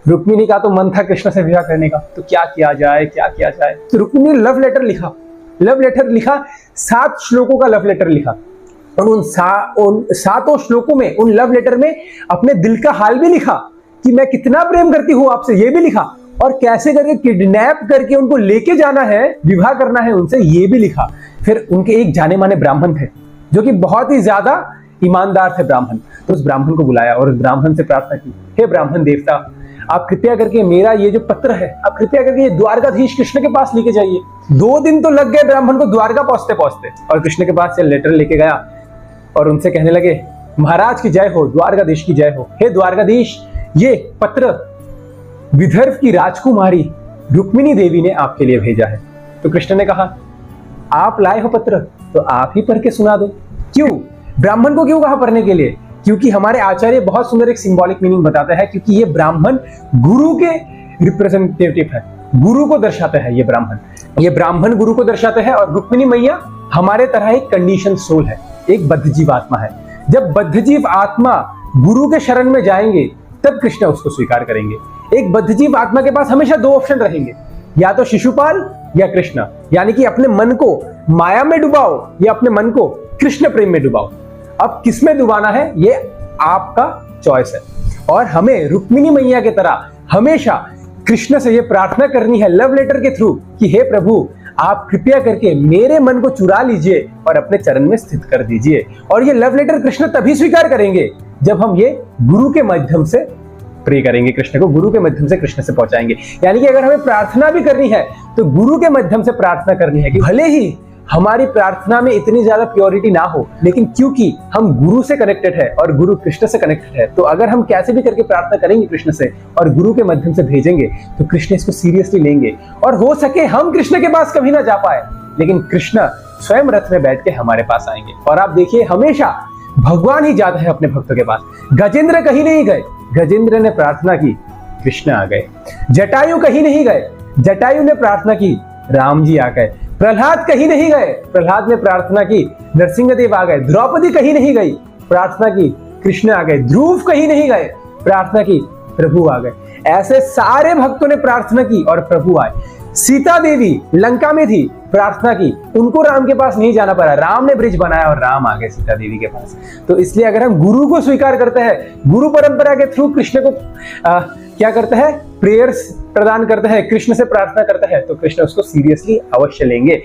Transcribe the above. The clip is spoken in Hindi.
रुक्मिणी का तो मन था कृष्ण से विवाह करने का, तो क्या किया जाए, क्या किया जाए। तो रुक्मिणी ने लव लेटर लिखा 7 श्लोकों का लव लेटर लिखा। और उन 7 श्लोकों में, उन लव लेटर में अपने दिल का हाल भी लिखा कि मैं कितना प्रेम करती हूं आपसे, ये भी लिखा। और कैसे करके किडनैप करके उनको लेके जाना है, विवाह करना है उनसे, ये भी लिखा। फिर उनके एक जाने माने ब्राह्मण थे जो कि बहुत ही ज्यादा ईमानदार थे ब्राह्मण। तो उस ब्राह्मण को बुलाया और उस ब्राह्मण से प्रार्थना की, हे ब्राह्मण देवता, आप कृपया करके मेरा ये जो पत्र है, आप कृपया करके ये द्वारकाधीश कृष्ण के पास लेके जाइए। 2 दिन तो लग गए ब्राह्मण को द्वारका पहुंचते पहुंचते, और कृष्ण के पास से लेटर लेके गया और उनसे कहने लगे, महाराज की जय हो, द्वारकाधीश की जय हो। हे द्वारकाधीश, ये पत्र विदर्भ की राजकुमारी रुक्मिणी देवी ने आपके लिए भेजा है। तो कृष्ण ने कहा, आप लाए हो पत्र तो आप ही पढ़ के सुना दो। क्यों? ब्राह्मण को क्यों कहा पढ़ने के लिए? क्योंकि हमारे आचार्य बहुत सुंदर एक सिंबॉलिक मीनिंग बताते हैं, क्योंकि ये ब्राह्मण गुरु के रिप्रेजेंटेटिव है, गुरु को दर्शाते हैं। ये ब्राह्मण गुरु को दर्शाते हैं। और रुक्मिणी मैया हमारे तरह एक कंडीशन सोल है, एक बद्ध जीव आत्मा है। जब बद्ध जीव आत्मा गुरु के शरण में जाएंगे तब कृष्ण उसको स्वीकार करेंगे। एक बद्ध जीव आत्मा के पास हमेशा 2 ऑप्शन रहेंगे, या तो शिशुपाल या कृष्ण, यानी कि अपने मन को माया में डुबाओ या अपने मन को कृष्ण प्रेम में डुबाओ। अब किसमें डुबाना है ये आपका चॉइस है। और हमें रुक्मिणी मैया की तरह हमेशा कृष्ण से ये प्रार्थना करनी है लव लेटर के थ्रू कि हे प्रभु, आप कृपया करके मेरे मन को चुरा लीजिए और अपने चरण में स्थित कर दीजिए। और ये लव लेटर कृष्ण तभी स्वीकार करेंगे जब हम ये गुरु के माध्यम से प्रे करेंगे, कृष्ण को गुरु के माध्यम से कृष्ण से पहुंचाएंगे। यानी कि अगर हमें प्रार्थना भी करनी है तो गुरु के माध्यम से प्रार्थना करनी है। कि भले ही हमारी प्रार्थना में इतनी ज्यादा प्योरिटी ना हो, लेकिन क्योंकि हम गुरु से कनेक्टेड है और गुरु कृष्ण से कनेक्टेड है, तो अगर हम कैसे भी करके प्रार्थना करेंगे कृष्ण से और गुरु के माध्यम से भेजेंगे तो कृष्ण इसको सीरियसली लेंगे। और हो सके हम कृष्ण के पास कभी ना जा पाए, लेकिन कृष्ण स्वयं रथ में बैठ के हमारे पास आएंगे। और आप देखिए, हमेशा भगवान ही जाता है अपने भक्तों के पास। गजेंद्र कहीं नहीं गए, गजेंद्र ने प्रार्थना की, कृष्ण आ गए। जटायु कहीं नहीं गए, जटायु ने प्रार्थना की, राम जी आ गए। प्रहलाद कहीं नहीं गए, प्रहलाद ने प्रार्थना की, नरसिंहदेव आ गए। द्रौपदी कहीं नहीं गई, प्रार्थना की, कृष्ण आ गए। ध्रुव कहीं नहीं गए, प्रार्थना की, प्रभु आ गए। ऐसे सारे भक्तों ने प्रार्थना की और प्रभु आए। सीता देवी लंका में थी, प्रार्थना की, उनको राम के पास नहीं जाना पड़ा, राम ने ब्रिज बनाया और राम आ गए सीता देवी के पास। तो इसलिए अगर हम गुरु को स्वीकार करते हैं, गुरु परंपरा के थ्रू कृष्ण को क्या करते हैं, प्रेयर्स प्रदान करते हैं, कृष्ण से प्रार्थना करते हैं, तो कृष्ण उसको सीरियसली अवश्य लेंगे।